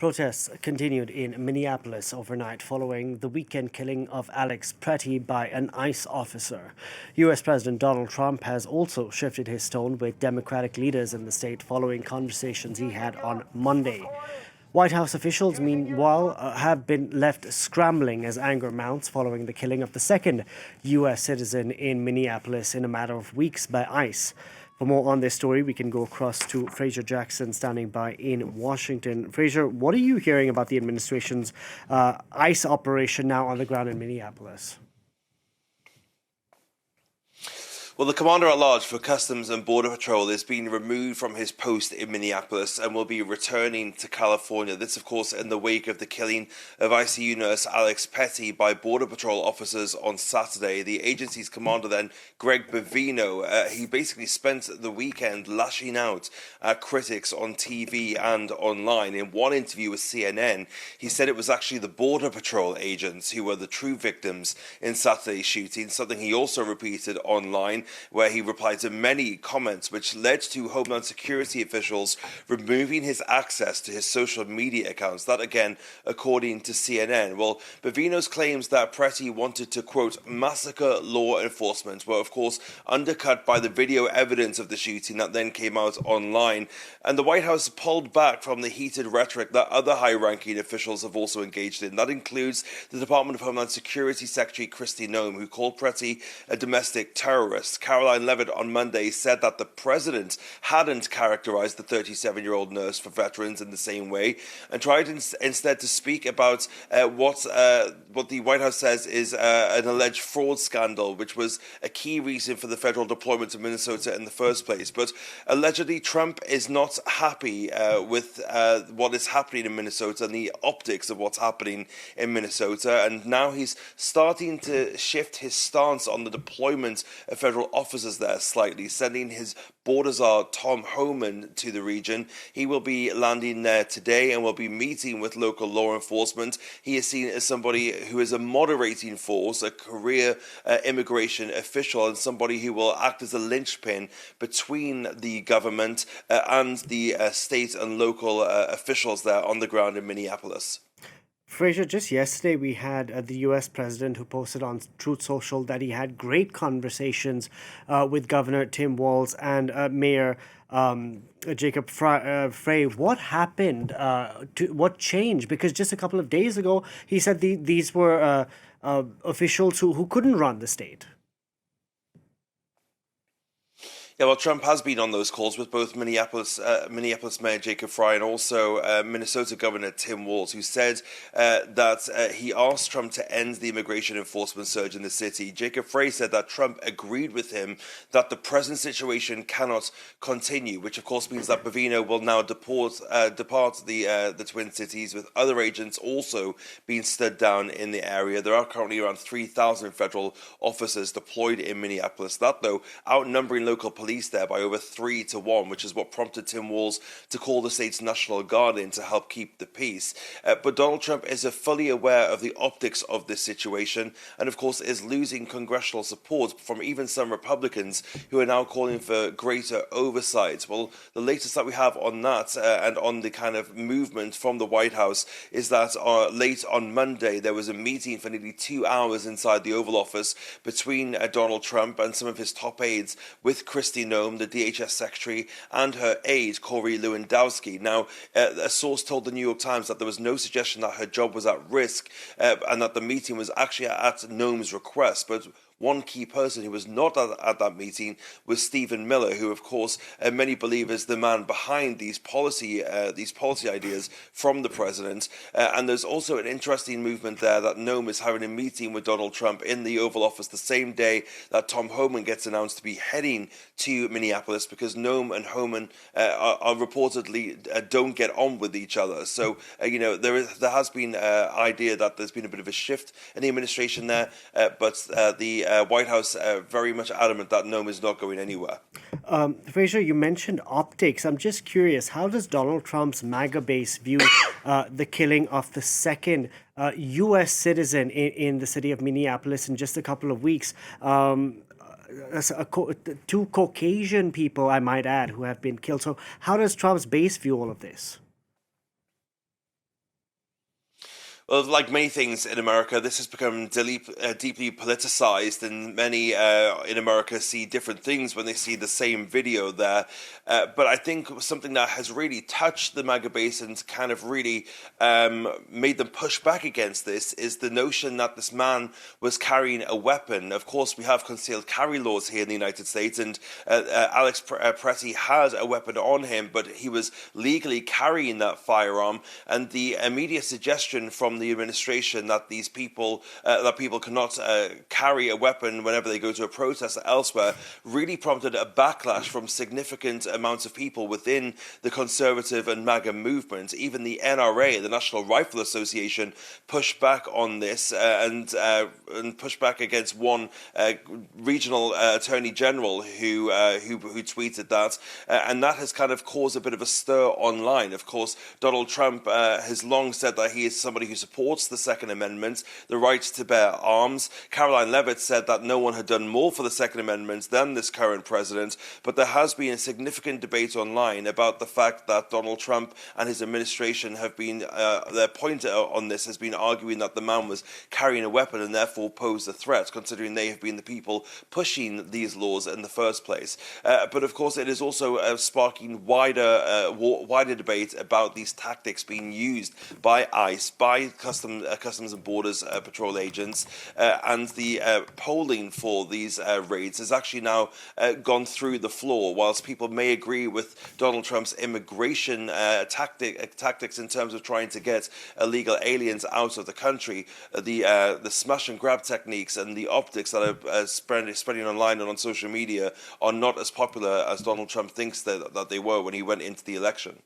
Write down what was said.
Protests continued in Minneapolis overnight following the weekend killing of Alex Pretti by an ICE officer. U.S. President Donald Trump has also shifted his tone with Democratic leaders in the state following conversations he had on Monday. White House officials, meanwhile, have been left scrambling as anger mounts following the killing of the second U.S. citizen in Minneapolis in a matter of weeks by ICE. For more on this story, we can go across to Fraser Jackson standing by in Washington. Fraser, what are you hearing about the administration's ICE operation now on the ground in Minneapolis? Well, the Commander-at-Large for Customs and Border Patrol is being removed from his post in Minneapolis and will be returning to California. This, of course, in the wake of the killing of ICU nurse Alex Pretti by Border Patrol officers on Saturday. The agency's commander then, Greg Bavino, he basically spent the weekend lashing out at critics on TV and online. In one interview with CNN, he said it was actually the Border Patrol agents who were the true victims in Saturday's shooting, something he also repeated online, where he replied to many comments which led to Homeland Security officials removing his access to his social media accounts. That, again, according to CNN. Well, Bavino's claims that Pretti wanted to, quote, massacre law enforcement were, of course, undercut by the video evidence of the shooting that then came out online. And the White House pulled back from the heated rhetoric that other high-ranking officials have also engaged in. That includes the Department of Homeland Security Secretary Kristi Noem, who called Pretti a domestic terrorist. Caroline Levitt on Monday said that the president hadn't characterized the 37-year-old nurse for veterans in the same way and tried instead to speak about what the White House says is an alleged fraud scandal, which was a key reason for the federal deployment to Minnesota in the first place. But allegedly, Trump is not happy with what is happening in Minnesota and the optics of what's happening in Minnesota. And now he's starting to shift his stance on the deployment of federal officers there slightly, sending his border czar Tom Homan to the region. He will be landing there today and will be meeting with local law enforcement. He is seen as somebody who is a moderating force, a career immigration official, and somebody who will act as a linchpin between the government and the state and local officials there on the ground in Minneapolis. Fraser, just yesterday we had the U.S. president who posted on Truth Social that he had great conversations with Governor Tim Walz and Mayor Jacob Frey. What happened? What changed? Because just a couple of days ago, he said these were officials who couldn't run the state. Yeah, well, Trump has been on those calls with both Minneapolis Mayor Jacob Frey and also Minnesota Governor Tim Walz, who said that he asked Trump to end the immigration enforcement surge in the city. Jacob Frey said that Trump agreed with him that the present situation cannot continue, which of course means that Bavino will now depart the Twin Cities, with other agents also being stood down in the area. There are currently around 3,000 federal officers deployed in Minneapolis. That, though, outnumbering local police there by over 3-1, which is what prompted Tim Walz to call the state's National Guard in to help keep the peace. But Donald Trump is fully aware of the optics of this situation and, of course, is losing congressional support from even some Republicans who are now calling for greater oversight. Well, the latest that we have on that and on the kind of movement from the White House is that late on Monday there was a meeting for nearly 2 hours inside the Oval Office between Donald Trump and some of his top aides with Kristi Noem, the DHS secretary, and her aide, Corey Lewandowski. Now, a source told the New York Times that there was no suggestion that her job was at risk and that the meeting was actually at Noem's request. But one key person who was not at that meeting was Stephen Miller, who, of course, many believe is the man behind these policy ideas from the president. And there's also an interesting movement there that Noem is having a meeting with Donald Trump in the Oval Office the same day that Tom Homan gets announced to be heading to Minneapolis, because Noem and Homan are reportedly don't get on with each other. So, there has been idea that there's been a bit of a shift in the administration there, but the White House very much adamant that Noem is not going anywhere. Fraser, you mentioned optics. I'm just curious, how does Donald Trump's MAGA base view the killing of the second U.S. citizen in the city of Minneapolis in just a couple of weeks? Two Caucasian people, I might add, who have been killed. So how does Trump's base view all of this? Well, like many things in America, this has become deeply politicized, and many in America see different things when they see the same video there. But I think something that has really touched the MAGA base and kind of really made them push back against this is the notion that this man was carrying a weapon. Of course, we have concealed carry laws here in the United States, and Alex Pretti had a weapon on him, but he was legally carrying that firearm, and the immediate suggestion from the administration that these people cannot carry a weapon whenever they go to a protest elsewhere really prompted a backlash from significant amounts of people within the conservative and MAGA movement. Even the NRA, the National Rifle Association, pushed back on this and pushed back against one regional attorney general who tweeted that, and that has kind of caused a bit of a stir online. Of course, Donald Trump has long said that he is somebody who supports the Second Amendment, the right to bear arms. Caroline Levitt said that no one had done more for the Second Amendment than this current president, but there has been a significant debate online about the fact that Donald Trump and his administration have been, their point on this has been arguing that the man was carrying a weapon and therefore posed a threat, considering they have been the people pushing these laws in the first place. But of course, it is also sparking wider debate about these tactics being used by ICE, by Customs and Borders Patrol agents, and the polling for these raids has actually now gone through the floor. Whilst people may agree with Donald Trump's immigration tactics in terms of trying to get illegal aliens out of the country, the smash and grab techniques and the optics that are spreading online and on social media are not as popular as Donald Trump thinks that they were when he went into the election.